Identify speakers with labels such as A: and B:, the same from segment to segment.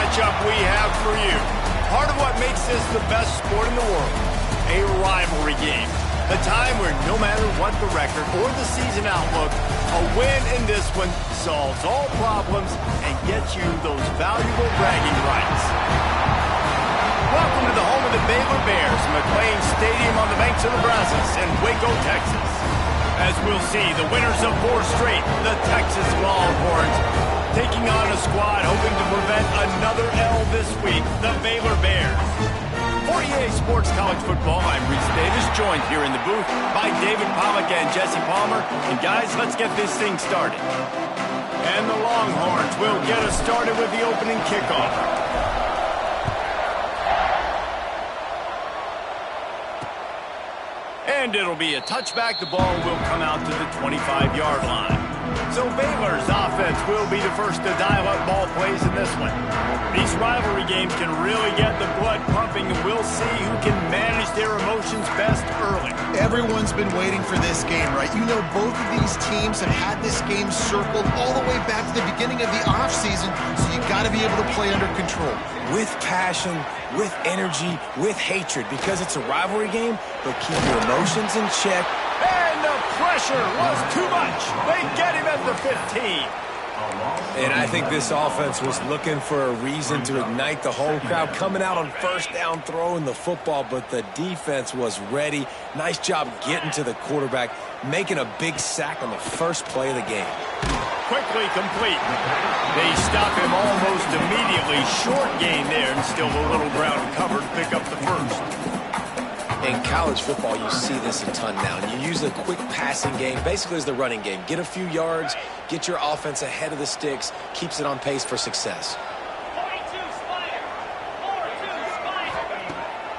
A: matchup we have for you. Part of what makes this the best sport in the world, a rivalry game. A time where no matter what the record or the season outlook, a win in this one solves all problems and gets you those valuable bragging rights. Welcome to the home of the Baylor Bears, McLean Stadium on the banks of the Brazos in Waco, Texas. As we'll see, the winners of 4 straight, the Texas Longhorns, taking on a squad hoping to prevent another L this week, the Baylor Bears. For EA Sports College Football, I'm Reese Davis, joined here in the booth by David Pollack and Jesse Palmer. And guys, let's get this thing started. And the Longhorns will get us started with the opening kickoff. And it'll be a touchback. The ball will come out to the 25-yard line. So Baylor's offense will be the first to dial up ball plays in this one. These rivalry games can really get the blood pumping, and we'll see who can manage their emotions best early.
B: Everyone's been waiting for this game, right? You know, both of these teams have had this game circled all the way back to the beginning of the offseason, so you got to be able to play under control.
C: With passion, with energy, with hatred, because it's a rivalry game, but keep your emotions in check.
A: And the pressure was too much. They get him at the 15.
C: And I think this offense was looking for a reason to ignite the home crowd, coming out on first down, throwing the football, but the defense was ready. Nice job getting to the quarterback, making a big sack on the first play of the game.
A: Quickly complete. They stop him almost immediately. Short gain there, and still a little ground cover to pick up the first.
C: In college football, you see this a ton now. And you use the quick passing game basically as the running game. Get a few yards, get your offense ahead of the sticks, keeps it on pace for success.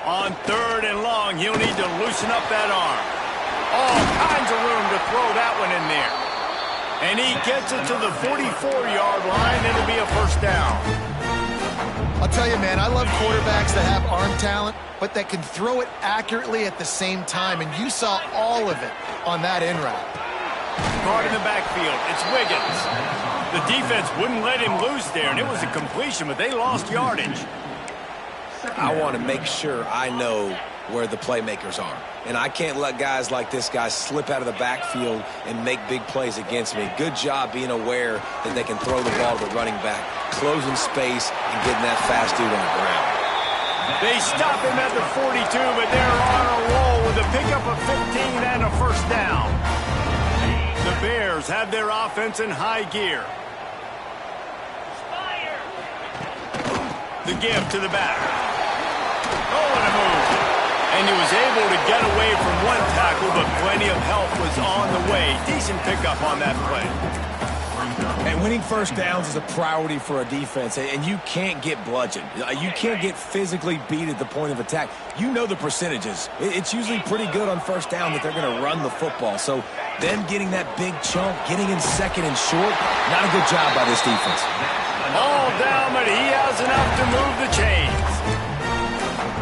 A: On 3rd and long, he'll need to loosen up that arm. All kinds of room to throw that one in there. And he gets it to the 44-yard line. It'll be a first down.
B: I'll tell you, man, I love quarterbacks that have arm talent, but that can throw it accurately at the same time, and you saw all of it on that in route.
A: Guard in the backfield, it's Wiggins. The defense wouldn't let him loose there, and it was a completion, but they lost yardage.
C: I want to make sure I know where the playmakers are, and I can't let guys like this guy slip out of the backfield and make big plays against me. Good job being aware that they can throw the ball to the running back, closing space and getting that fast dude on the ground.
A: They stop him at the 42, but they're on a roll with a pickup of 15 and a first down. The Bears have their offense in high gear. The give to the back. Oh, and a move. And he was able to get away from one tackle, but plenty of help was on the way. Decent pickup on that play.
C: And winning first downs is a priority for a defense, and you can't get bludgeoned. You can't get physically beat at the point of attack. You know the percentages. It's usually pretty good on first down that they're going to run the football. So them getting that big chunk, getting in second and short, not a good job by this defense.
A: All down, but he has enough to move the chains.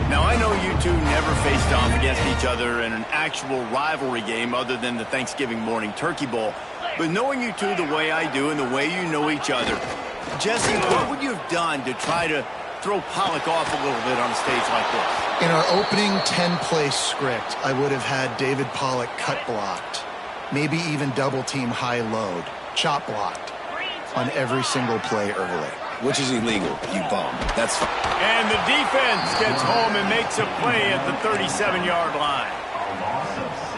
A: Now, I know you two never faced off against each other in an actual rivalry game other than the Thanksgiving morning Turkey Bowl. But knowing you two the way I do and the way you know each other, Jesse, what would you have done to try to throw Pollack off a little bit on a stage like this?
B: In our opening 10-play script, I would have had David Pollack cut blocked, maybe even double-team high load, chop blocked on every single play early.
C: Which is illegal, you bum. That's fine.
A: And the defense gets home and makes a play at the 37-yard line.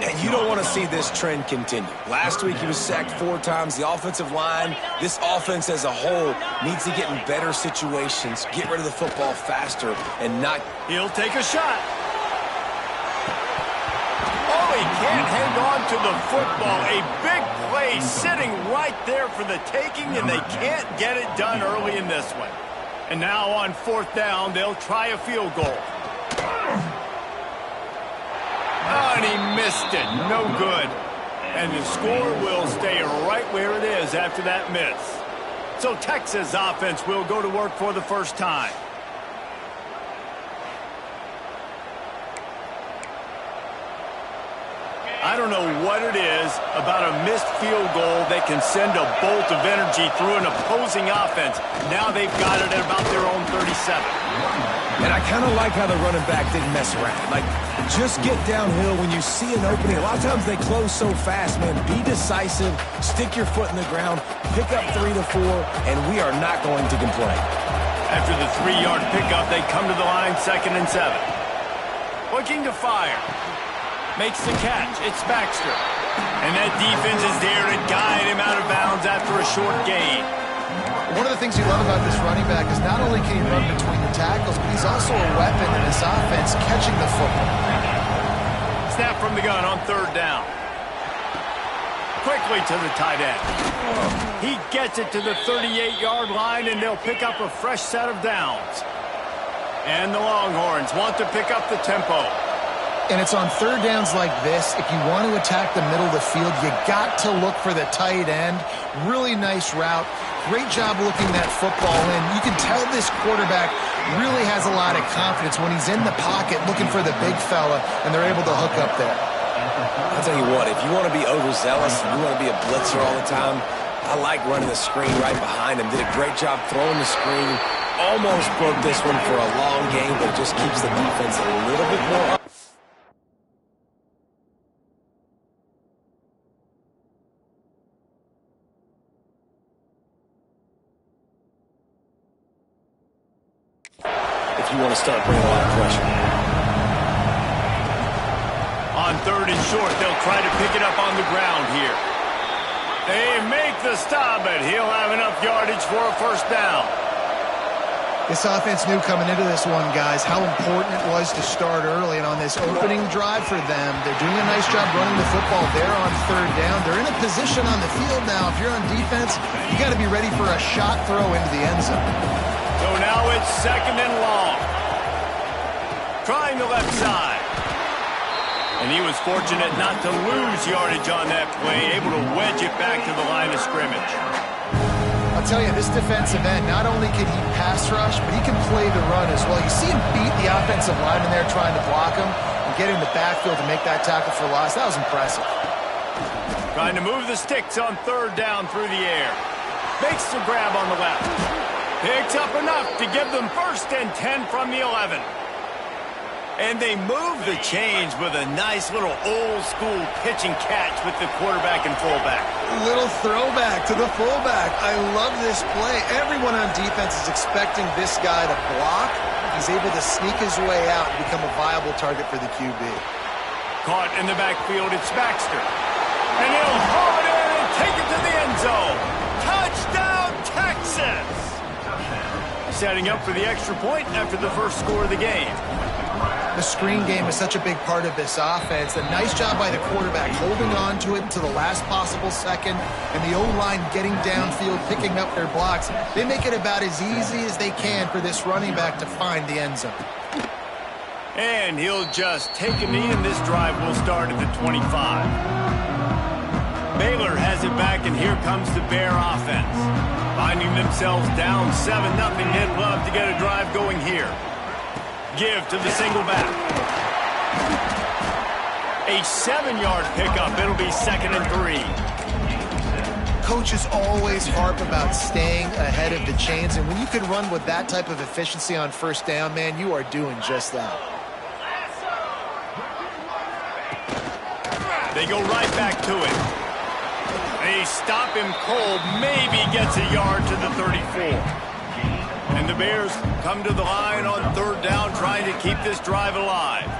C: And you don't want to see this trend continue. Last week he was sacked 4 times. The offensive line, this offense as a whole, needs to get in better situations, get rid of the football faster, and not...
A: He'll take a shot. Oh, he can't hang on to the football. A big play sitting right there for the taking, and they can't get it done early in this one. And now on 4th down, they'll try a field goal. Oh, and he missed it. No good. And the score will stay right where it is after that miss. So Texas offense will go to work for the first time. I don't know what it is about a missed field goal that can send a bolt of energy through an opposing offense. Now they've got it at about their own 37.
C: And I kind of like how the running back didn't mess around. Like, just get downhill when you see an opening. A lot of times they close so fast, man. Be decisive, stick your foot in the ground, pick up 3 to 4, and we are not going to complain.
A: After the 3-yard pickup, they come to the line, 2nd and 7. Looking to fire. Makes the catch. It's Baxter. And that defense is there to guide him out of bounds after a short gain.
B: One of the things you love about this running back is not only can he run between the tackles, but he's also a weapon in this offense catching the football.
A: Snap from the gun on 3rd down. Quickly to the tight end. He gets it to the 38-yard line, and they'll pick up a fresh set of downs. And the Longhorns want to pick up the tempo.
B: And it's on 3rd downs like this, if you want to attack the middle of the field, you got to look for the tight end. Really nice route. Great job looking that football in. You can tell this quarterback really has a lot of confidence when he's in the pocket looking for the big fella, and they're able to hook up there.
C: I'll tell you what, if you want to be overzealous and you want to be a blitzer all the time, I like running the screen right behind him. Did a great job throwing the screen. Almost broke this one for a long game, but it just keeps the defense a little bit more up. If you want to start bringing a lot of pressure.
A: On 3rd and short, they'll try to pick it up on the ground here. They make the stop, but he'll have enough yardage for a 1st down.
B: This offense knew coming into this one, guys, how important it was to start early. And on this opening drive for them, they're doing a nice job running the football there on 3rd down. They're in a position on the field now. If you're on defense, you got to be ready for a shot throw into the end zone.
A: So now it's 2nd and long. Trying the left side. And he was fortunate not to lose yardage on that play, able to wedge it back to the line of scrimmage.
B: I'll tell you, this defensive end, not only can he pass rush, but he can play the run as well. You see him beat the offensive lineman there trying to block him and get in the backfield to make that tackle for loss. That was impressive.
A: Trying to move the sticks on 3rd down through the air. Makes the grab on the left. Picks up enough to give them 1st and 10 from the 11. And they move the chains with a nice little old-school pitch and catch with the quarterback and fullback.
B: Little throwback to the fullback. I love this play. Everyone on defense is expecting this guy to block. He's able to sneak his way out and become a viable target for the QB.
A: Caught in the backfield, it's Baxter. And he'll haul it in and take it to the end zone. Touchdown, Texas! Setting up for the extra point after the 1st score of the game.
B: The screen game is such a big part of this offense. A nice job by the quarterback holding on to it until the last possible second, and the O-line getting downfield, picking up their blocks. They make it about as easy as they can for this running back to find the end zone.
A: And he'll just take a knee, and this drive will start at the 25. Baylor has it back, and here comes the Bear offense. Finding themselves down 7-0, they'd love to get a drive going here. Give to the single back. A 7-yard pickup. It'll be 2nd and 3.
B: Coaches always harp about staying ahead of the chains, and when you can run with that type of efficiency on 1st down, man, you are doing just that.
A: They go right back to it. They stop him cold. Maybe gets a yard to the 34. And the Bears come to the line on 3rd down, trying to keep this drive alive.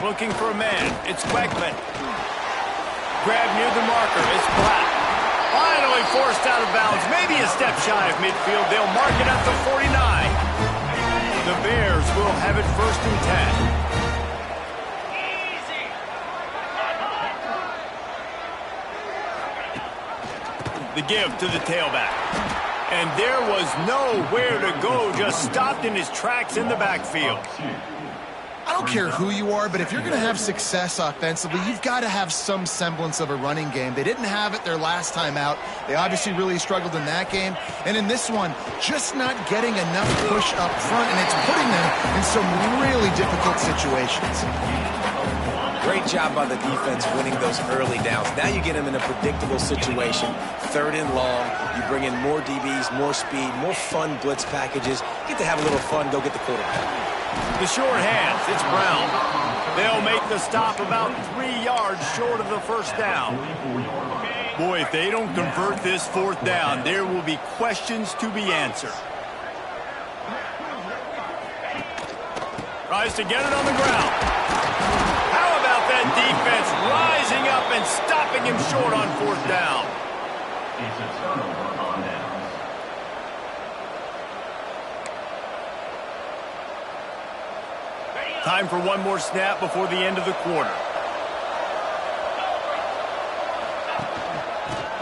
A: Looking for a man. It's Beckman. Grab near the marker. It's Black. Finally forced out of bounds. Maybe a step shy of midfield. They'll mark it at the 49. The Bears will have it 1st and 10. The give to the tailback. And there was nowhere to go, just stopped in his tracks in the backfield.
B: I don't care who you are, but if you're going to have success offensively, you've got to have some semblance of a running game. They didn't have it their last time out. They obviously really struggled in that game. And in this one, just not getting enough push up front, and it's putting them in some really difficult situations.
C: Great job by the defense winning those early downs. Now you get them in a predictable situation, 3rd and long. You bring in more DBs, more speed, more fun blitz packages. Get to have a little fun, go get the quarterback.
A: The short hands, it's Brown. They'll make the stop about 3 yards short of the first down. Boy, if they don't convert this 4th down, there will be questions to be answered. Tries to get it on the ground. How about that defense rising up and stopping him short on 4th down?
D: It's a turnover on downs.
A: Time for one more snap before the end of the quarter.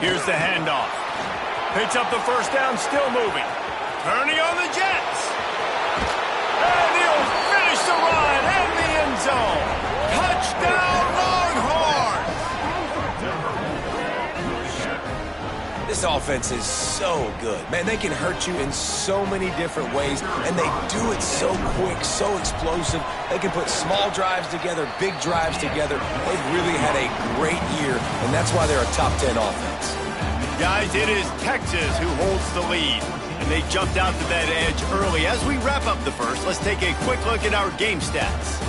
A: Here's the handoff. Picks up the first down, still moving. Turning on the Jets. And he'll finish the run in the end zone. Touchdown, Longhorns!
C: This offense is so good. Man, they can hurt you in so many different ways, and they do it so quick, so explosive. They can put small drives together, big drives together. They've really had a great year, and that's why they're a top 10 offense.
A: Guys, it is Texas who holds the lead, and they jumped out to that edge early. As we wrap up the first, let's take a quick look at our game stats.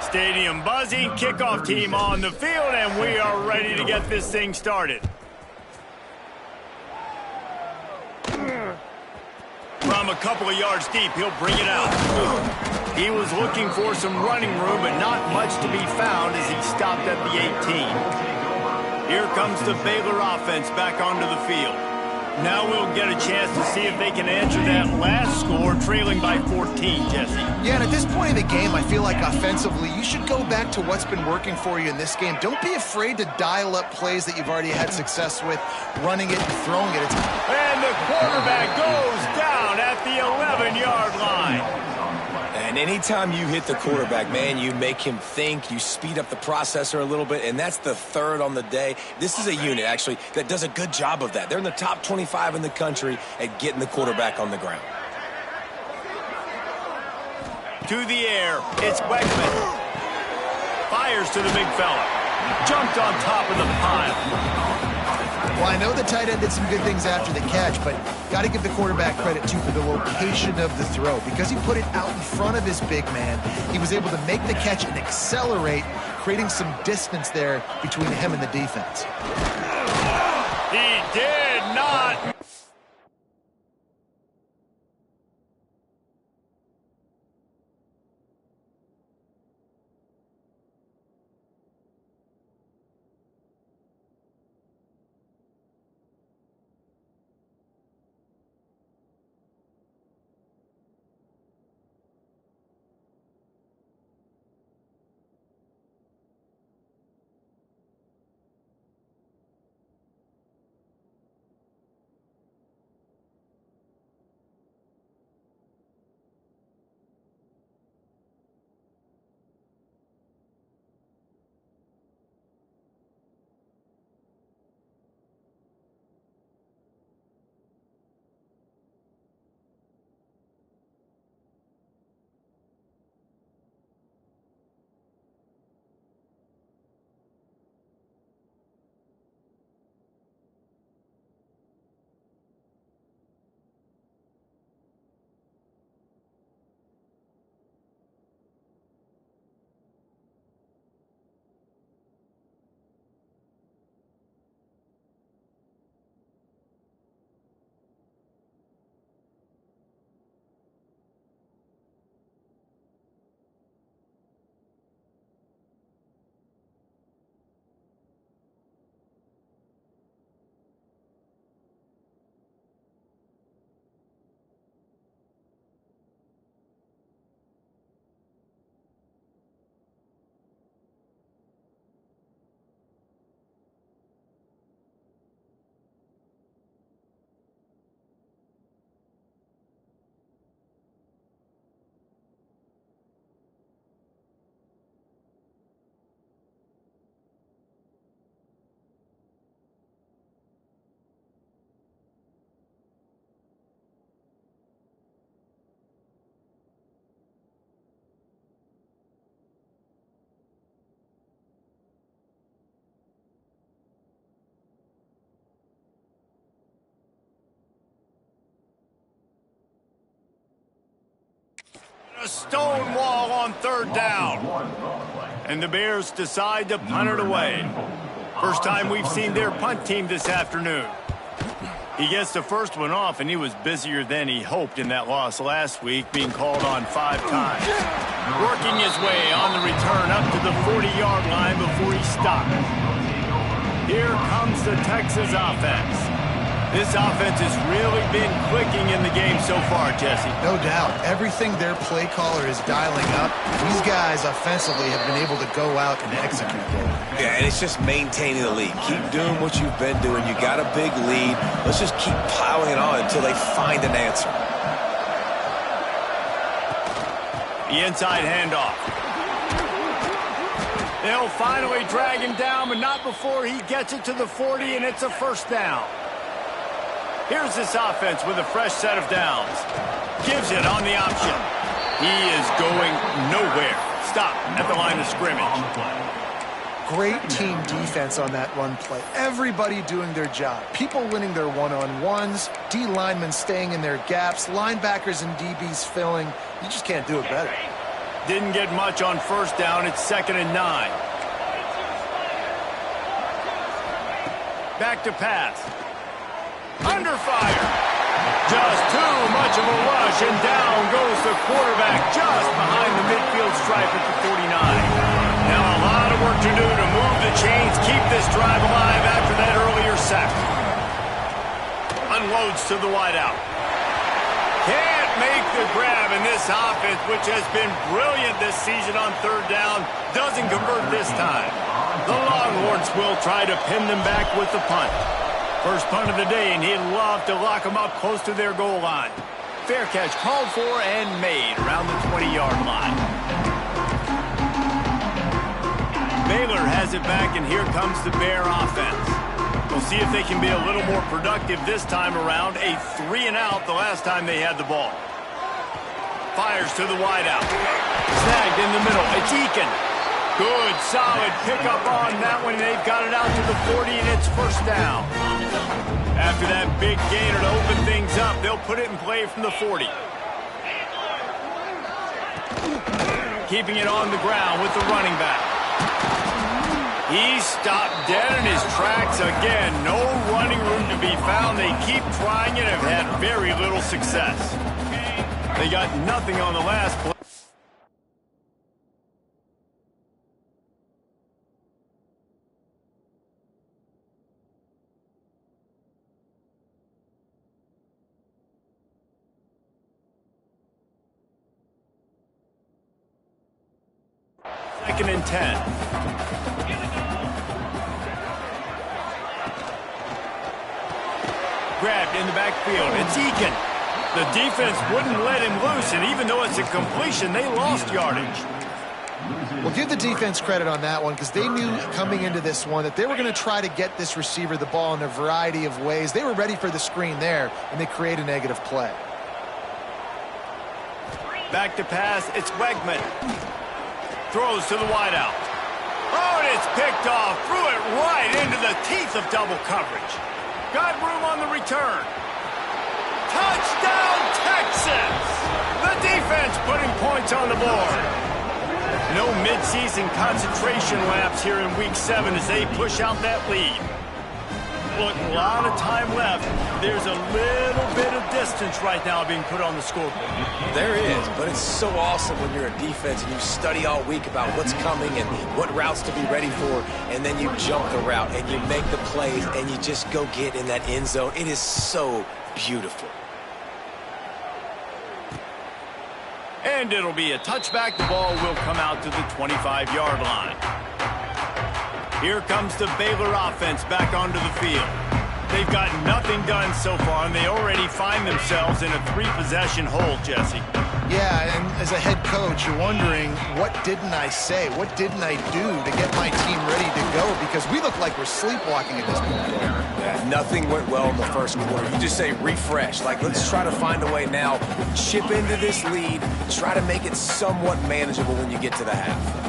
A: Stadium buzzing, kickoff team on the field, and we are ready to get this thing started. From a couple of yards deep, he'll bring it out. He was looking for some running room, but not much to be found as he stopped at the 18. Here comes the Baylor offense back onto the field. Now we'll get a chance to see if they can answer that last score, trailing by 14, Jesse.
B: Yeah, and at this point in the game, I feel like offensively, you should go back to what's been working for you in this game. Don't be afraid to dial up plays that you've already had success with, running it and throwing it.
A: And the quarterback goes down at the 11-yard line.
C: And anytime you hit the quarterback, man, you make him think, you speed up the processor a little bit, and that's the 3rd on the day. This is a unit, actually, that does a good job of that. They're in the top 25 in the country at getting the quarterback on the ground.
A: To the air, it's Weckman. Fires to the big fella. Jumped on top of the pile.
B: Well, I know the tight end did some good things after the catch, but got to give the quarterback credit, too, for the location of the throw. Because he put it out in front of his big man, he was able to make the catch and accelerate, creating some distance there between him and the defense.
A: He did not. stonewall on third down. And the Bears decide to punt it away. First time we've seen their punt team this afternoon. He gets the first one off, and he was busier than he hoped in that loss last week, being called on 5 times. Working his way on the return up to the 40-yard line before he stopped. Here comes the Texas offense. This offense has really been clicking in the game so far, Jesse.
B: No doubt. Everything their play caller is dialing up, these guys offensively have been able to go out and execute.
C: Yeah, and it's just maintaining the lead. Keep doing what you've been doing. You got a big lead. Let's just keep piling it on until they find an answer.
A: The inside handoff. They'll finally drag him down, but not before he gets it to the 40, and it's a first down. Here's this offense with a fresh set of downs. Gives it on the option. He is going nowhere. Stop at the line of scrimmage.
B: Great team defense on that run play. Everybody doing their job. People winning their one-on-ones, D linemen staying in their gaps, linebackers and DBs filling. You just can't do it better.
A: Didn't get much on first down. It's 2nd and 9. Back to pass. Under fire. Just too much of a rush, and down goes the quarterback just behind the midfield stripe at the 49. Now a lot of work to do to move the chains, keep this drive alive after that earlier sack. Unloads to the wideout. Can't make the grab, and this offense, which has been brilliant this season on third down, doesn't convert this time. The Longhorns will try to pin them back with the punt. First punt of the day, and he'd love to lock them up close to their goal line. Fair catch called for and made around the 20-yard line. Baylor has it back, and here comes the Bear offense. We'll see if they can be a little more productive this time around. A 3-and-out the last time they had the ball. Fires to the wideout. Snagged in the middle. It's Eakin. Good, solid pickup on that one. They've got it out to the 40, and it's first down. After that big gainer to open things up, they'll put it in play from the 40. Keeping it on the ground with the running back. He stopped dead in his tracks again. No running room to be found. They keep trying it and have had very little success. They got nothing on the last play. Second and 10. Grabbed in the backfield. It's Eakin. The defense wouldn't let him loose, and even though it's a completion, they lost yardage.
B: Well, give the defense credit on that one because they knew coming into this one that they were going to try to get this receiver the ball in a variety of ways. They were ready for the screen there, and they create a negative play.
A: Back to pass. It's Wegman. Throws to the wideout. Oh, and it's picked off. Threw it right into the teeth of double coverage. Got room on the return. Touchdown, Texas! The defense putting points on the board. No midseason concentration laps here in Week 7 as they push out that lead. Look, a lot of time left. There's a little bit of distance right now being put on the scoreboard.
C: There is, but it's so awesome when you're a defense and you study all week about what's coming and what routes to be ready for, and then you jump the route and you make the plays and you just go get in that end zone. It is so beautiful.
A: And it'll be a touchback. The ball will come out to the 25-yard line. Here comes the Baylor offense back onto the field. They've got nothing done so far, and they already find themselves in a 3-possession hole, Jesse.
B: Yeah, and as a head coach, you're wondering, what didn't I say? What didn't I do to get my team ready to go? Because we look like we're sleepwalking at this point.
C: Yeah, nothing went well in the first quarter. You just say refresh. Like, let's try to find a way now. Chip into this lead. Try to make it somewhat manageable when you get to the half.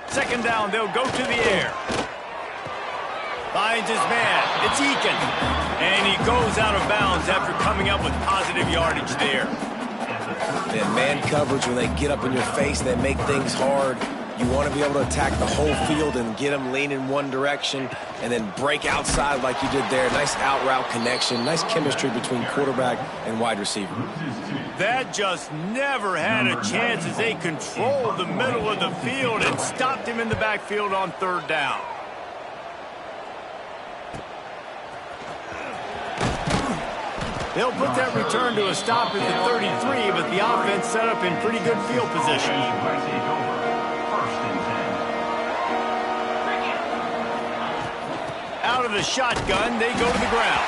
A: Second down, they'll go to the air. Finds his man. It's Eakin. And he goes goes out of bounds after coming up with positive yardage there.
C: And man coverage, when they get up in your face, they make things hard. You want to be able to attack the whole field and get them leaning one direction and then break outside like you did there. Nice out route connection, nice chemistry between quarterback and wide receiver.
A: That just never had a chance as they controlled the middle of the field and stopped him in the backfield on third down. They'll put that return to a stop at the 33, but the offense set up in pretty good field position. Out of the shotgun, they go to the ground.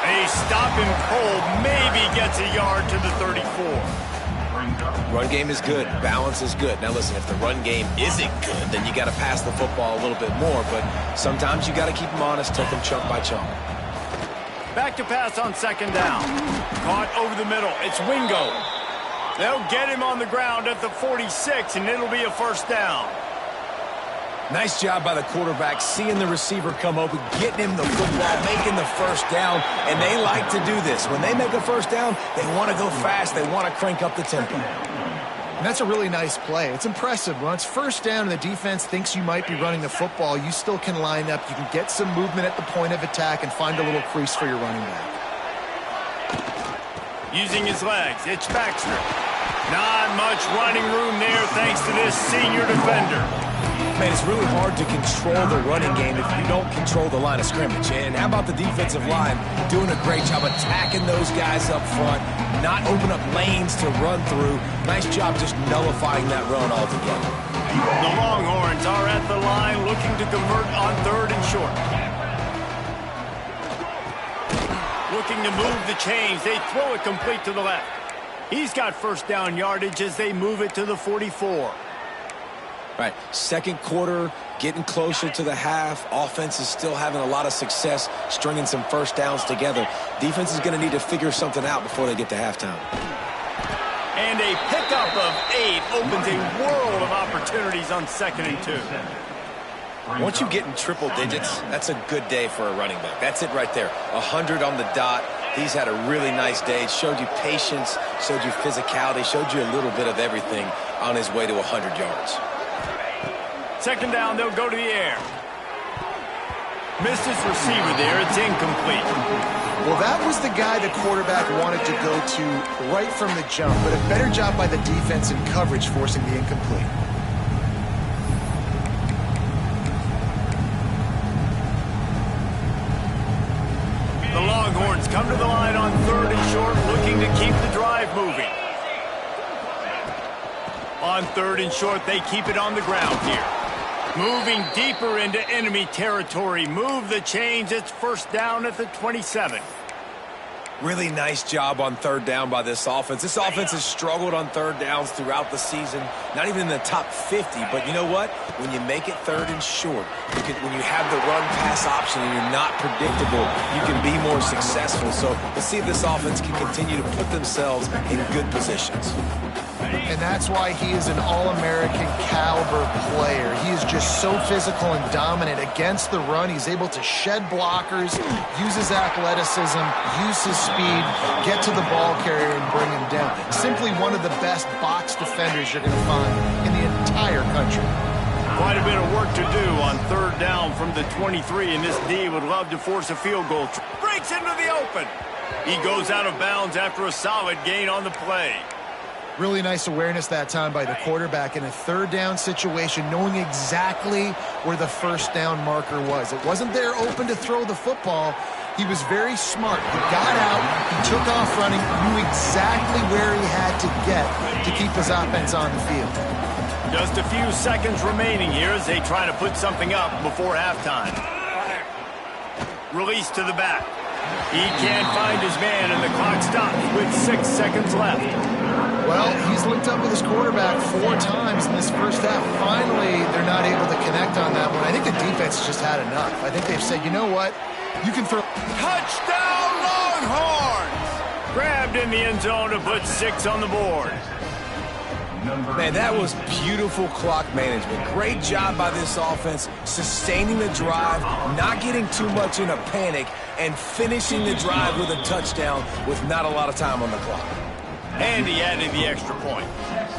A: They stop him cold, maybe gets a yard to the 34.
C: Run game is good. Balance is good. Now listen, if the run game isn't good, then you got to pass the football a little bit more, but sometimes you got to keep them honest, take them chunk by chunk.
A: Back to pass on second down. Caught over the middle. It's Wingo. They'll get him on the ground at the 46, and it'll be a first down.
C: Nice job by the quarterback, seeing the receiver come open, getting him the football, making the first down, and they like to do this. When they make a first down, they want to go fast. They want to crank up the tempo.
B: And that's a really nice play. It's impressive. When it's first down and the defense thinks you might be running the football, you still can line up. You can get some movement at the point of attack and find a little crease for your running back.
A: Using his legs, it's Baxter. Not much running room there thanks to this senior defender.
C: Man, it's really hard to control the running game if you don't control the line of scrimmage. And how about the defensive line doing a great job attacking those guys up front, not open up lanes to run through. Nice job just nullifying that run altogether.
A: The Longhorns are at the line looking to convert on third and short. Looking to move the chains. They throw it complete to the left. He's got first down yardage as they move it to the 44.
C: Right, second quarter, getting closer to the half. Offense is still having a lot of success stringing some first downs together. Defense is going to need to figure something out before they get to halftime.
A: And a pickup of 8 opens a world of opportunities on 2nd and 2.
C: Once you get in triple digits, that's a good day for a running back. That's it right there. 100 on the dot. He's had a really nice day. Showed you patience, showed you physicality, showed you a little bit of everything on his way to 100 yards.
A: Second down, they'll go to the air. Missed his receiver there. It's incomplete.
B: Well, that was the guy the quarterback wanted to go to right from the jump, but a better job by the defense in coverage forcing the incomplete.
A: The Longhorns come to the line on third and short, looking to keep the drive moving. On third and short, they keep it on the ground here. Moving deeper into enemy territory. Move the chains. It's first down at the 27.
C: Really nice job on third down by this offense. This offense has struggled on third downs throughout the season. Not even in the top 50. But you know what? When you make it third and short, when you have the run-pass option and you're not predictable, you can be more successful. So let's see if this offense can continue to put themselves in good positions.
B: And that's why he is an All-American caliber player. He is just so physical and dominant against the run. He's able to shed blockers, use his athleticism, use his speed, get to the ball carrier and bring him down. Simply one of the best box defenders you're going to find in the entire country.
A: Quite a bit of work to do on third down from the 23, and this D would love to force a field goal. Breaks into the open. He goes out of bounds after a solid gain on the play.
B: Really nice awareness that time by the quarterback in a third down situation, knowing exactly where the first down marker was. It wasn't there open to throw the football. He was very smart. He got out, he took off running, knew exactly where he had to get to keep his offense on the field.
A: Just a few seconds remaining here as they try to put something up before halftime. Release to the back. He can't find his man, and the clock stops with 6 seconds left.
B: Well, he's linked up with his quarterback 4 times in this first half. Finally, they're not able to connect on that one. I think the defense just had enough. I think they've said, you know what? You can throw.
A: Touchdown, Longhorns! Grabbed in the end zone to put 6 on the board.
C: Man, that was beautiful clock management. Great job by this offense, sustaining the drive, not getting too much in a panic, and finishing the drive with a touchdown with not a lot of time on the clock.
A: And he added the extra point.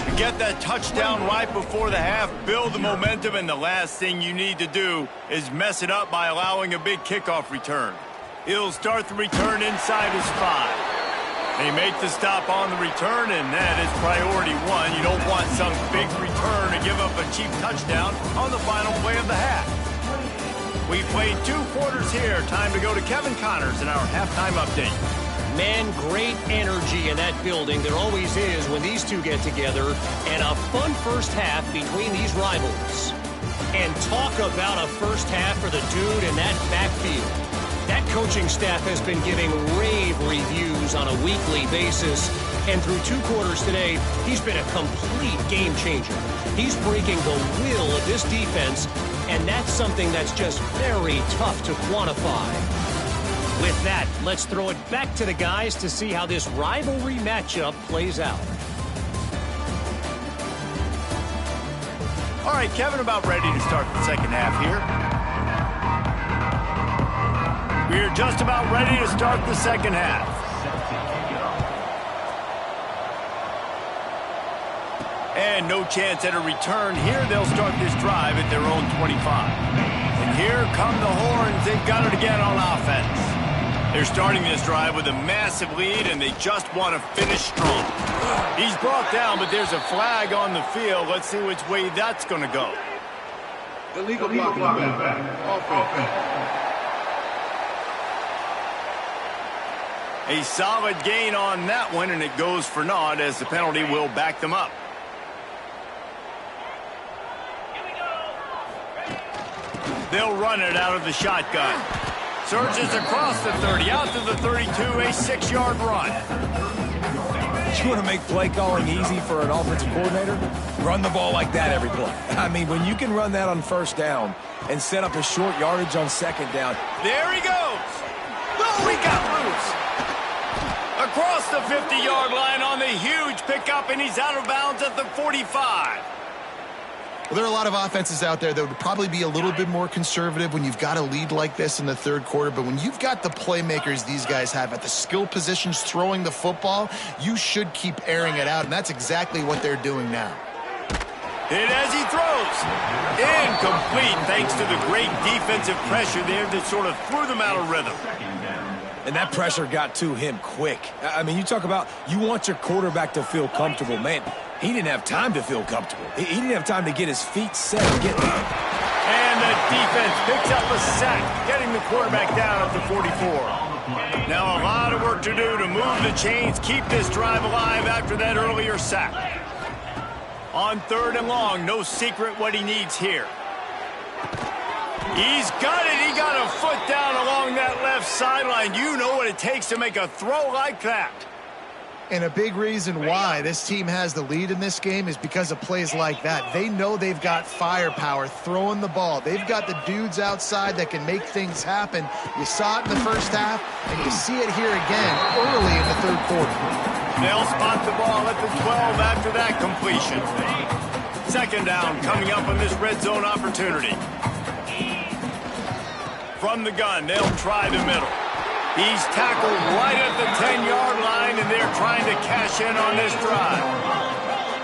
A: To get that touchdown right before the half, build the momentum, and the last thing you need to do is mess it up by allowing a big kickoff return. He'll start the return inside his 5. They make the stop on the return, and that is priority one. You don't want some big return to give up a cheap touchdown on the final play of the half. We played 2 quarters here. Time to go to Kevin Connors in our halftime update.
E: Man, great energy in that building. There always is when these two get together. And a fun first half between these rivals. And talk about a first half for the dude in that backfield. That coaching staff has been giving rave reviews on a weekly basis. And through 2 quarters today, he's been a complete game changer. He's breaking the will of this defense, and that's something that's just very tough to quantify. With that, let's throw it back to the guys to see how this rivalry matchup plays out.
A: All right, Kevin, about ready to start the second half here. We're just about ready to start the second half. And no chance at a return here. They'll start this drive at their own 25. And here come the horns. They've got it again on offense. They're starting this drive with a massive lead, and they just want to finish strong. He's brought down, but there's a flag on the field. Let's see which way that's going to go.
F: Illegal blocking offense.
A: A solid gain on that one, and it goes for naught as the penalty will back them up. They'll run it out of the shotgun. Surges across the 30, out to the 32, a 6-yard run.
C: You want to make play calling easy for an offensive coordinator? Run the ball like that every play. I mean, when you can run that on first down and set up a short yardage on second down.
A: There he goes. Oh, he got loose. Across the 50-yard line on the huge pickup, and he's out of bounds at the 45.
B: Well, there are a lot of offenses out there that would probably be a little bit more conservative when you've got a lead like this in the third quarter. But when you've got the playmakers these guys have at the skill positions throwing the football, you should keep airing it out, and that's exactly what they're doing now.
A: And as he throws, incomplete thanks to the great defensive pressure there that sort of threw them out of rhythm.
C: And that pressure got to him quick. I mean, you talk about you want your quarterback to feel comfortable. Man, he didn't have time to feel comfortable. He didn't have time to get his feet set and get there.
A: And the defense picks up a sack, getting the quarterback down at the 44. Now a lot of work to do to move the chains, keep this drive alive after that earlier sack. On 3rd and long, no secret what he needs here. He's got it. He got a foot down along that left sideline. You know what it takes to make a throw like that.
B: And a big reason why this team has the lead in this game is because of plays like that. They know they've got firepower throwing the ball. They've got the dudes outside that can make things happen. You saw it in the first half, and you see it here again early in the third quarter.
A: They'll spot the ball at the 12 after that completion. 2nd down coming up on this red zone opportunity. From the gun, they'll try the middle. He's tackled right at the 10-yard line, and they're trying to cash in on this drive.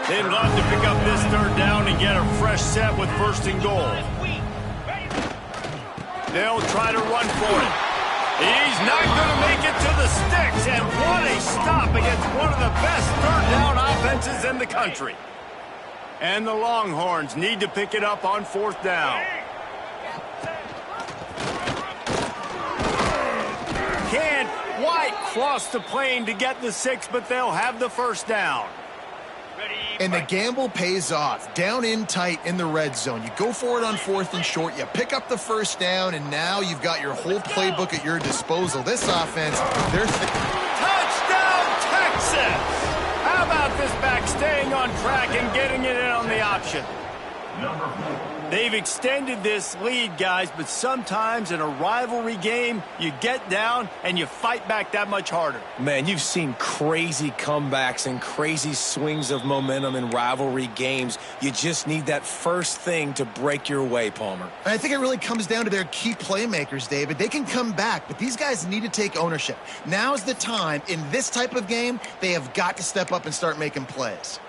A: They'd love to pick up this 3rd down and get a fresh set with 1st and goal. They'll try to run for it. He's not going to make it to the sticks, and what a stop against one of the best 3rd down offenses in the country. And the Longhorns need to pick it up on 4th down. Can't quite cross the plane to get the 6, but they'll have the 1st down.
B: And the gamble pays off. Down in tight in the red zone. You go for it on 4th and short. You pick up the 1st down, and now you've got your whole playbook at your disposal. This offense, they're...
A: Touchdown, Texas! How about this back staying on track and getting it in on the option? They've extended this lead, guys, but sometimes in a rivalry game, you get down and you fight back that much harder.
C: Man, you've seen crazy comebacks and crazy swings of momentum in rivalry games. You just need that first thing to break your way, Palmer.
B: I think it really comes down to their key playmakers, David. They can come back, but these guys need to take ownership. Now's the time. In this type of game, they have got to step up and start making plays.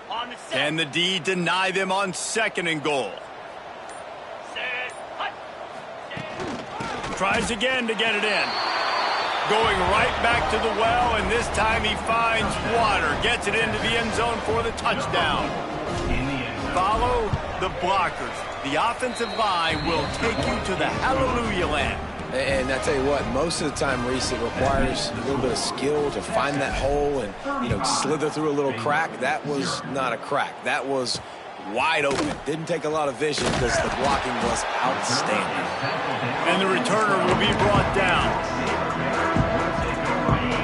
A: Can the D deny them on 2nd and goal? Tries again to get it in. Going right back to the well, and this time he finds water. Gets it into the end zone for the touchdown. Follow the blockers. The offensive line will take you to the hallelujah land.
C: And I tell you what, most of the time, Reese, it requires a little bit of skill to find that hole and, slither through a little crack. That was not a crack. That was wide open. Didn't take a lot of vision because the blocking was outstanding.
A: And the returner will be brought down.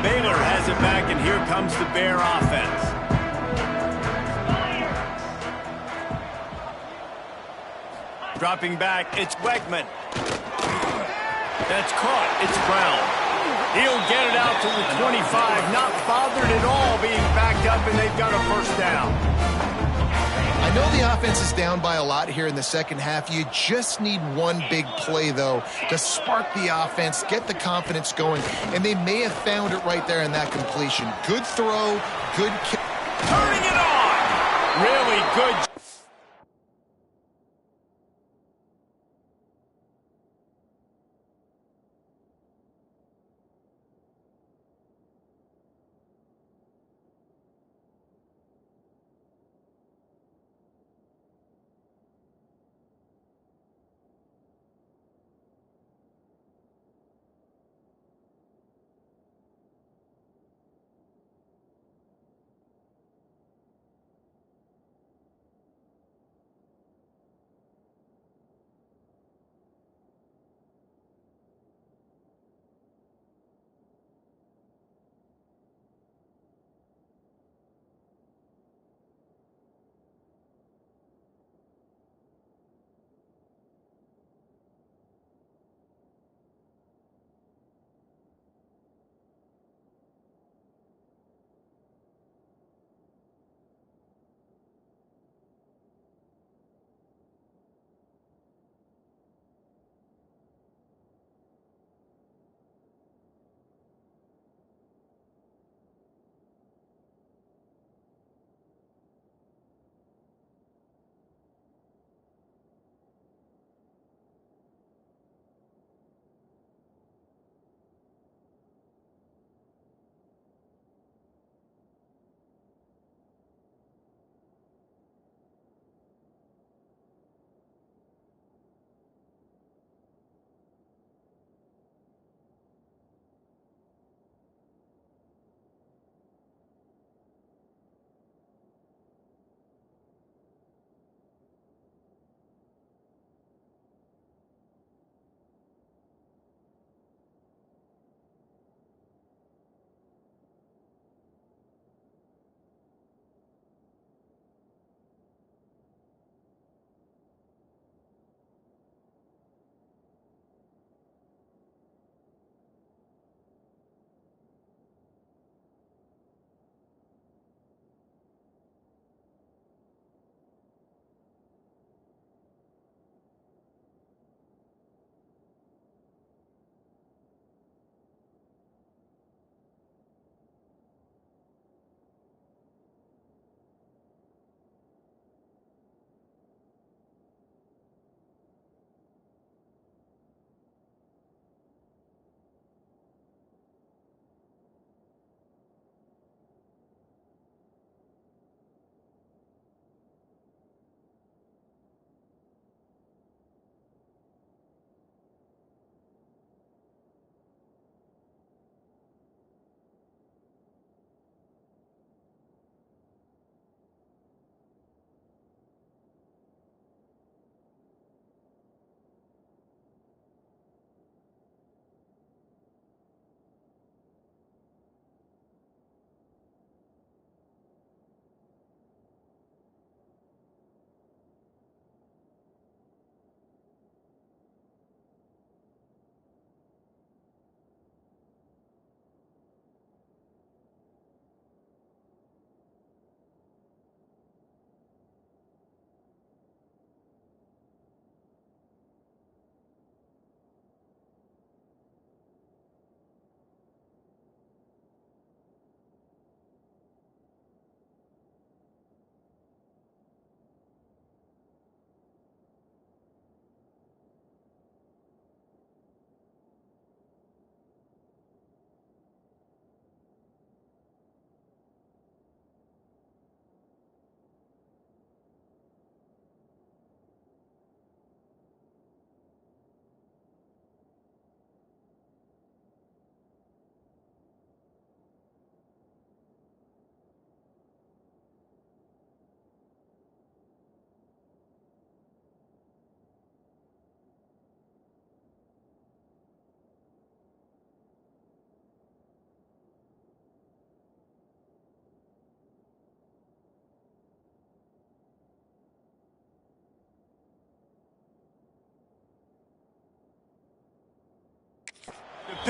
A: Baylor has it back, and here comes the Bear offense. Dropping back, it's Weckman. That's caught. It's Brown. He'll get it out to the 25. Not bothered at all being backed up, and they've got a first down.
B: I know the offense is down by a lot here in the second half. You just need one big play, though, to spark the offense, get the confidence going, and they may have found it right there in that completion. Good throw, good kick.
A: Turning it on. Really good.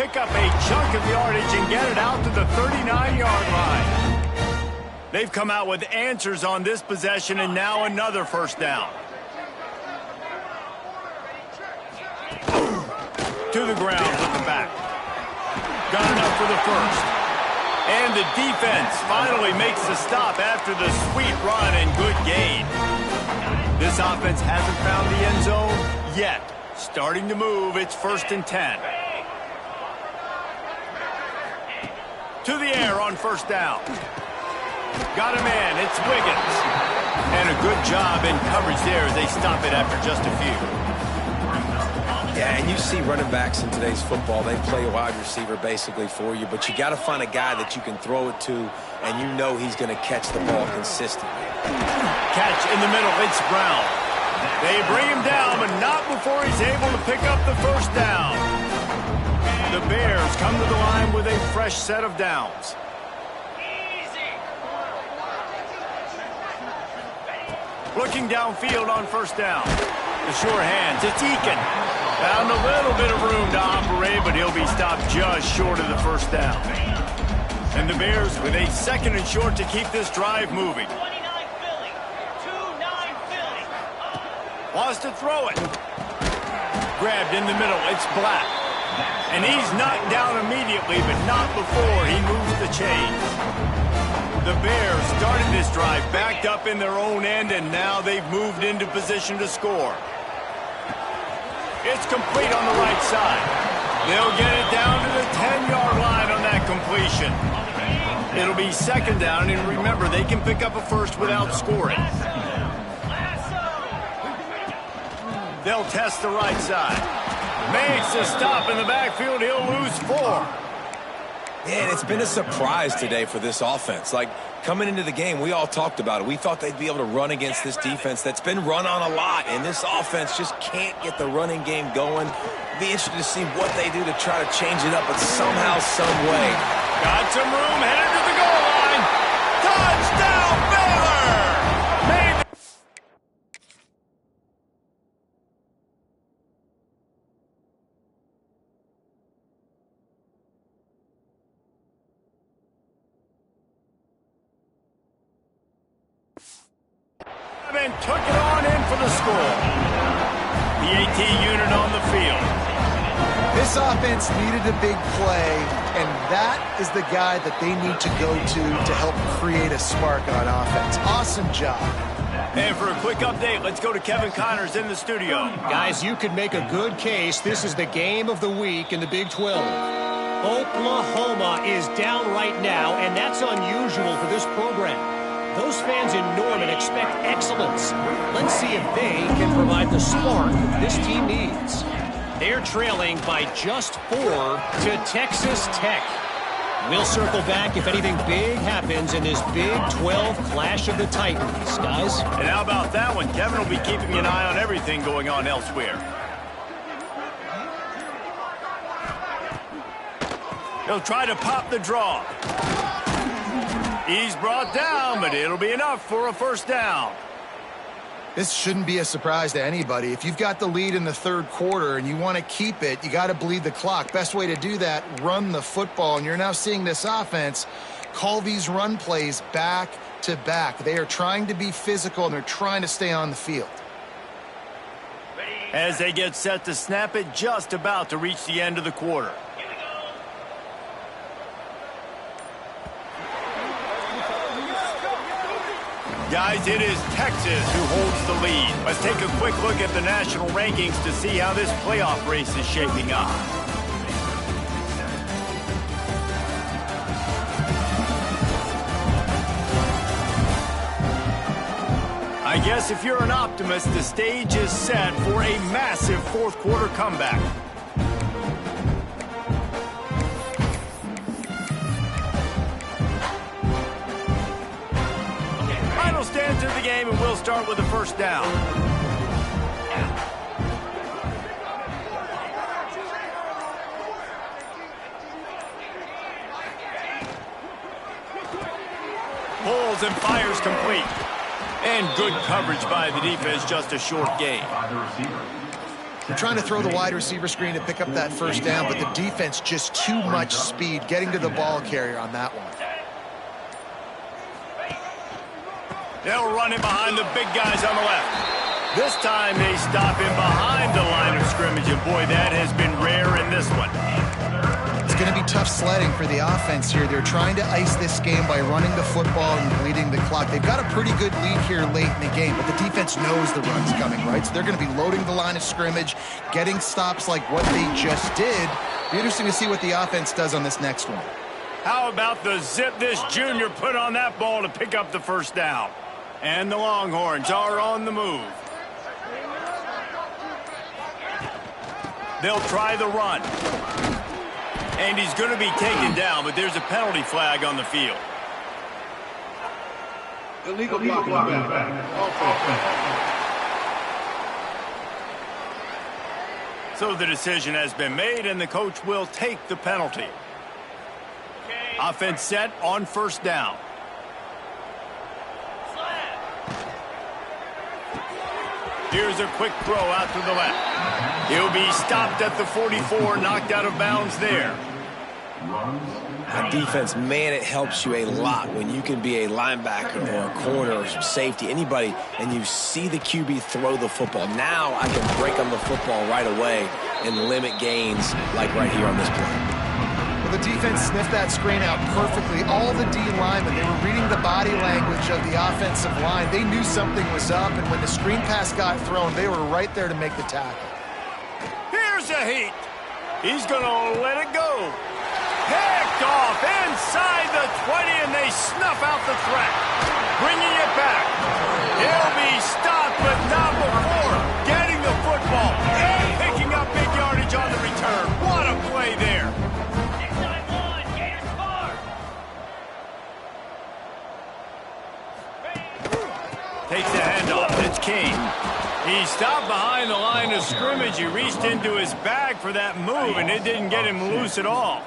A: pick up a chunk of yardage and get it out to the 39-yard line. They've come out with answers on this possession, and now another first down. To the ground with the back. Got enough for the first. And the defense finally makes the stop after the sweet run and good gain. This offense hasn't found the end zone yet. Starting to move, it's 1st and 10. To the air on first down. Got him in, it's Wiggins. And a good job in coverage there as they stop it after just a few.
C: Yeah, and you see running backs in today's football, they play a wide receiver basically for you, but you got to find a guy that you can throw it to, and you know he's going to catch the ball consistently.
A: Catch in the middle, it's Brown. They bring him down, but not before he's able to pick up the first down. The Bears come to the line with a fresh set of downs. Looking downfield on first down. The sure hands, it's Eakin. Found a little bit of room to operate, but he'll be stopped just short of the first down. And the Bears with a 2nd and short to keep this drive moving. Wants to throw it. Grabbed in the middle, it's Black. And he's knocked down immediately, but not before he moves the chains. The Bears started this drive backed up in their own end, and now they've moved into position to score. It's complete on the right side. They'll get it down to the 10-yard line on that completion. It'll be 2nd down, and remember, they can pick up a first without scoring. They'll test the right side. Makes a stop in the backfield. He'll lose 4.
C: Man, it's been a surprise today for this offense. Like, coming into the game, we all talked about it. We thought they'd be able to run against this defense that's been run on a lot, and this offense just can't get the running game going. Be interested to see what they do to try to change it up, but somehow, some way.
A: Got some room, headed to the goal line. Touchdown, Baylor! Made and took it on in for the score. The AT unit on the field.
B: This offense needed a big play, and that is the guy that they need to go to help create a spark on offense. Awesome job.
A: And for a quick update, let's go to Kevin Connors in the studio.
E: Guys, you could make a good case. This is the game of the week in the Big 12. Oklahoma is down right now, and that's unusual for this program. Those fans in Norman expect excellence. Let's see if they can provide the spark this team needs. They're trailing by just 4 to Texas Tech. We'll circle back if anything big happens in this Big 12 Clash of the Titans, guys.
A: And how about that one? Kevin will be keeping an eye on everything going on elsewhere. He'll try to pop the draw. He's brought down, but it'll be enough for a first down.
B: This shouldn't be a surprise to anybody. If you've got the lead in the 3rd quarter and you want to keep it, you got to bleed the clock. Best way to do that, run the football. And you're now seeing this offense call these run plays back to back. They are trying to be physical, and they're trying to stay on the field.
A: As they get set to snap it, just about to reach the end of the quarter. Guys, it is Texas who holds the lead. Let's take a quick look at the national rankings to see how this playoff race is shaping up. I guess if you're an optimist, the stage is set for a massive 4th quarter comeback. Stands in the game, and we'll start with the first down. Pulls and fires complete. And good coverage by the defense, just a short gain.
B: They're trying to throw the wide receiver screen to pick up that first down, but the defense just too much speed getting to the ball carrier on that one.
A: They'll run it behind the big guys on the left. This time they stop him behind the line of scrimmage, and boy, that has been rare in this one.
B: It's going to be tough sledding for the offense here. They're trying to ice this game by running the football and bleeding the clock. They've got a pretty good lead here late in the game, but the defense knows the run's coming, right? So they're going to be loading the line of scrimmage, getting stops like what they just did. Be interesting to see what the offense does on this next one.
A: How about the zip this junior put on that ball to pick up the first down? And the Longhorns are on the move. They'll try the run. And he's going to be taken down, but there's a penalty flag on the field.
F: Illegal blocking back.
A: So the decision has been made, and the coach will take the penalty. Offense set on first down. Here's a quick throw out to the left. He'll be stopped at the 44, knocked out of bounds there.
C: On defense, man, it helps you a lot when you can be a linebacker or a corner or some safety, anybody, and you see the QB throw the football. Now I can break on the football right away and limit gains like right here on this play.
B: The defense sniffed that screen out perfectly. All the D linemen, they were reading the body language of the offensive line. They knew something was up, and when the screen pass got thrown, they were right there to make the tackle.
A: Here's a heat. He's going to let it go. Picked off inside the 20, and they snuff out the threat. Bringing it back. He'll be stopped, but not before getting the football and picking up big yardage on the return. What a play there. Takes the handoff. It's King. He stopped behind the line of scrimmage. He reached into his bag for that move, and it didn't get him loose at all.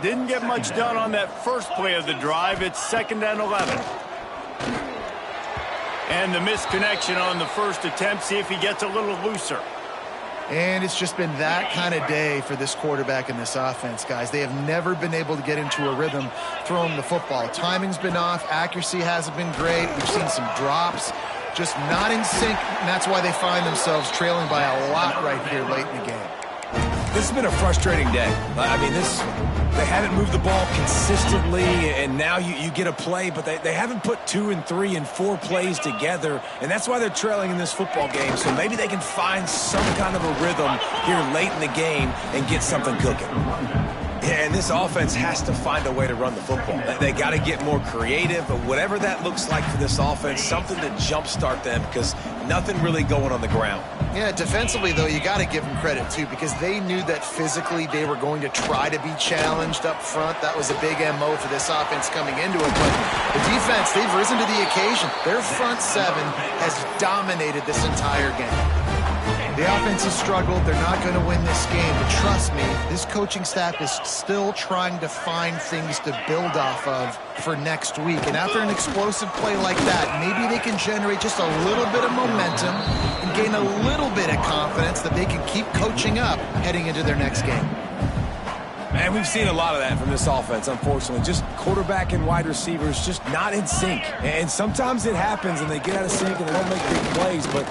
A: Didn't get much done on that first play of the drive. It's 2nd and 11. And the misconnection on the first attempt. See if he gets a little looser.
B: And it's just been that kind of day for this quarterback and this offense, guys. They have never been able to get into a rhythm throwing the football. Timing's been off. Accuracy hasn't been great. We've seen some drops. Just not in sync, and that's why they find themselves trailing by a lot right here late in the game.
C: This has been a frustrating day. I mean, they haven't moved the ball consistently, and now you get a play, but they haven't put 2 and 3 and 4 plays together, and that's why they're trailing in this football game. So maybe they can find some kind of a rhythm here late in the game and get something cooking. Yeah, and this offense has to find a way to run the football. They got to get more creative, but whatever that looks like for this offense, something to jumpstart them because nothing really going on the ground.
B: Yeah, defensively, though, you got to give them credit, too, because they knew that physically they were going to try to be challenged up front. That was a big MO for this offense coming into it. But the defense, they've risen to the occasion. Their front seven has dominated this entire game. The offense has struggled. They're not going to win this game. But trust me, this coaching staff is still trying to find things to build off of for next week. And after an explosive play like that, maybe they can generate just a little bit of momentum and gain a little bit of confidence that they can keep coaching up heading into their next game.
C: Man, we've seen a lot of that from this offense, unfortunately. Just quarterback and wide receivers just not in sync. And sometimes it happens and they get out of sync and they don't make big plays, but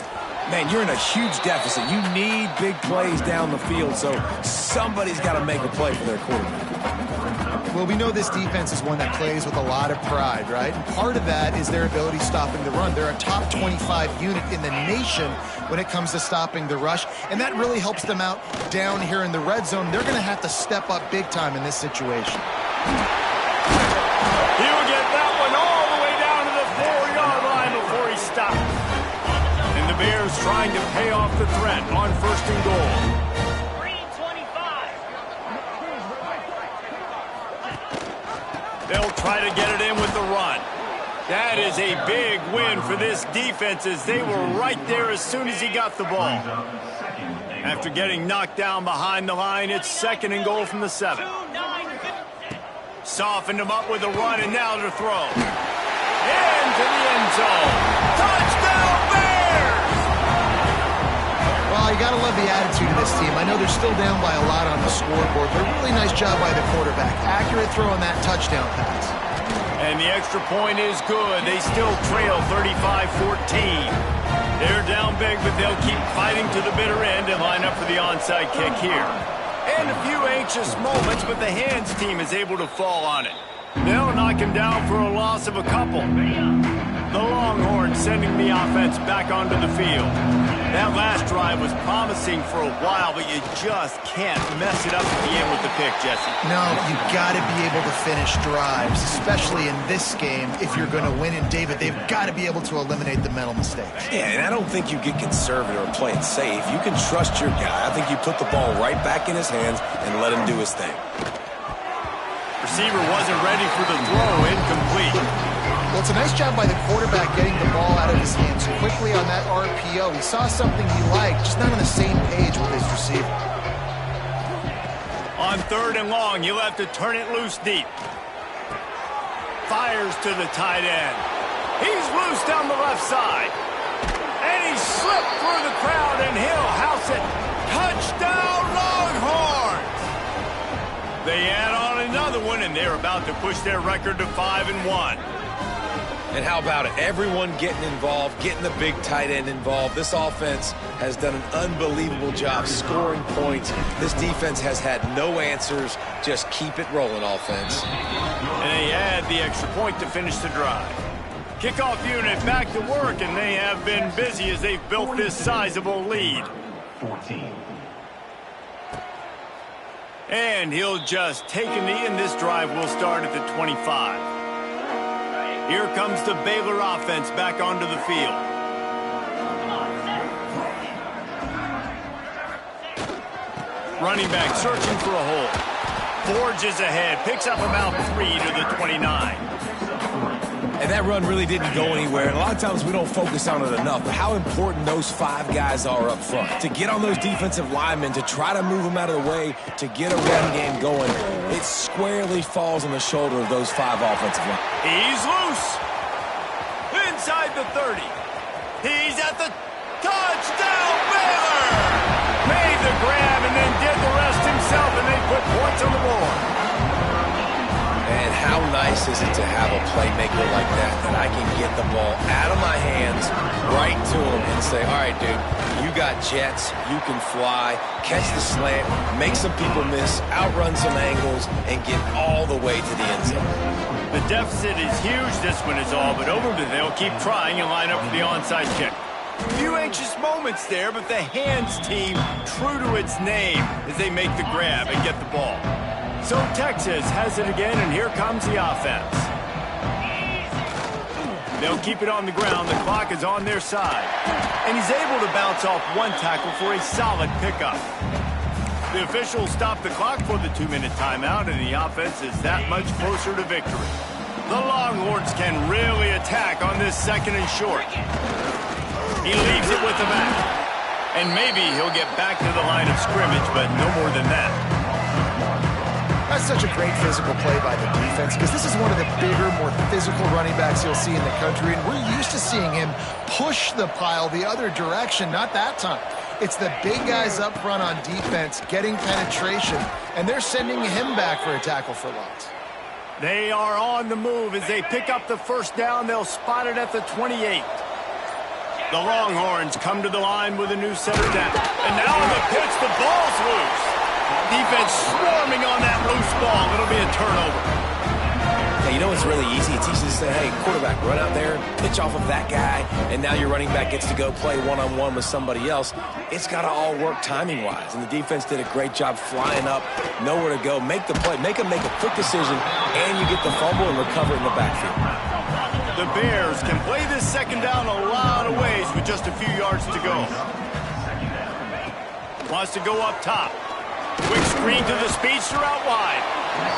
C: man, you're in a huge deficit. You need big plays down the field, so somebody's got to make a play for their quarterback.
B: Well, we know this defense is one that plays with a lot of pride, right? And part of that is their ability stopping the run. They're a top 25 unit in the nation when it comes to stopping the rush, and that really helps them out down here in the red zone. They're going to have to step up big time in this situation.
A: He'll get that one all the way down to the 4-yard line before he stops. And the Bears trying to pay off the threat on 1st and goal. They'll try to get it in with the run. That is a big win for this defense as they were right there as soon as he got the ball. After getting knocked down behind the line, it's 2nd and goal from the 7. Softened him up with a run, and now to throw. Into the end zone. Touchdown, Bears!
B: Well, I Well, you got to love the attitude of this team. I know they're still down by a lot on the scoreboard, but a really nice job by the quarterback. Accurate throw on that touchdown pass.
A: And the extra point is good. They still trail 35-14. They're down big, but they'll keep fighting to the bitter end and line up for the onside kick here. And a few anxious moments, but the hands team is able to fall on it. They'll knock him down for a loss of a couple. The Longhorns sending the offense back onto the field. That last drive was promising for a while, but you just can't mess it up at the end with the pick, Jesse.
B: No, you've got to be able to finish drives, especially in this game. If you're going to win, and David, they've got to be able to eliminate the mental mistakes.
C: Yeah, and I don't think you get conservative or play it safe. You can trust your guy. I think you put the ball right back in his hands and let him do his thing.
A: Receiver wasn't ready for the throw, incomplete.
B: Well, it's a nice job by the quarterback getting the ball out of his hands quickly on that RPO. He saw something he liked, just not on the same page with his receiver.
A: On 3rd and long, you'll have to turn it loose deep. Fires to the tight end. He's loose down the left side. And he slipped through the crowd, and he'll house it. Touchdown, Longhorns! They add on another one, and they're about to push their record to 5-1.
C: And how about it? Everyone getting involved, getting the big tight end involved. This offense has done an unbelievable job scoring points. This defense has had no answers. Just keep it rolling, offense.
A: And they add the extra point to finish the drive. Kickoff unit back to work, and they have been busy as they've built this sizable lead.
D: 14.
A: And he'll just take a knee, and this drive will start at the 25. Here comes the Baylor offense back onto the field. Running back searching for a hole. Forges ahead, picks up about 3 to the 29.
C: And that run really didn't go anywhere. And a lot of times we don't focus on it enough, but how important those 5 guys are up front. To get on those defensive linemen, to try to move them out of the way, to get a run game going, it squarely falls on the shoulder of those 5 offensive linemen.
A: He's loose. Inside the 30. He's at the touchdown, Baylor! Made the grab and then did the rest himself, and they put points on the board.
C: And how nice is it to have a playmaker like that I can get the ball out of my hands, right to him, and say, all right, dude, you got jets, you can fly, catch the slant, make some people miss, outrun some angles, and get all the way to the end zone.
A: The deficit is huge, this one is all, but Overton, they'll keep trying and line up for the onside kick. A few anxious moments there, but the hands team true to its name as they make the grab and get the ball. So Texas has it again, and here comes the offense. They'll keep it on the ground. The clock is on their side. And he's able to bounce off one tackle for a solid pickup. The officials stop the clock for the 2-minute timeout, and the offense is that much closer to victory. The Longhorns can really attack on this 2nd and short. He leaves it with the back. And maybe he'll get back to the line of scrimmage, but no more than that.
B: That's such a great physical play by the defense because this is one of the bigger, more physical running backs you'll see in the country, and we're used to seeing him push the pile the other direction. Not that time. It's the big guys up front on defense getting penetration, and they're sending him back for a tackle for loss.
A: They are on the move. As they pick up the first down, they'll spot it at the 28. The Longhorns come to the line with a new center down. And now on the pitch, the ball's loose. Defense swarming on that loose ball. It'll be a turnover.
C: Hey, you know what's really easy? It's easy to say, hey, quarterback, run out there, pitch off of that guy, and now your running back gets to go play one-on-one with somebody else. It's got to all work timing-wise, and the defense did a great job flying up, nowhere to go, make the play, make a quick decision, and you get the fumble and recover in the backfield.
A: The Bears can play this 2nd down a lot of ways with just a few yards to go. Wants to go up top. Quick screen to the speedster out wide.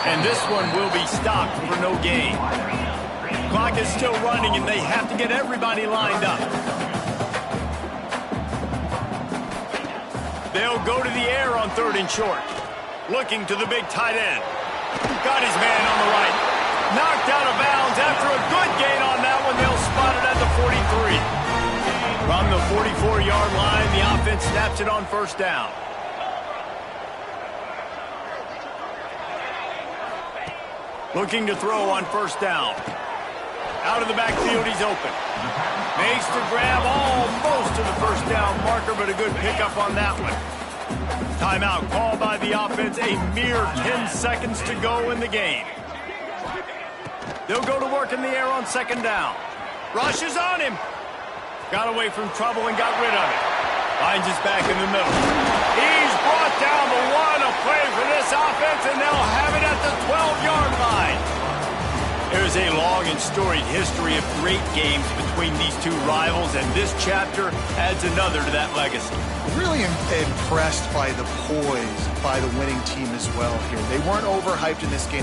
A: And this one will be stopped for no gain. Clock is still running, and they have to get everybody lined up. They'll go to the air on 3rd and short. Looking to the big tight end. Got his man on the right. Knocked out of bounds after a good gain on that one. They'll spot it at the 43. From the 44-yard line, the offense defense snaps it on first down. Looking to throw on first down. Out of the backfield, he's open. Makes the grab almost to the first down marker, but a good pickup on that one. Timeout called by the offense. A mere 10 seconds to go in the game. They'll go to work in the air on second down. Rushes on him. Got away from trouble and got rid of it. Finds his back in the middle. He's brought down the one. A play for this offense, and they'll have it at the 12-yard line. There's a long and storied history of great games between these two rivals, and this chapter adds another to that legacy.
B: Really impressed by the poise by the winning team as well here. They weren't overhyped in this game.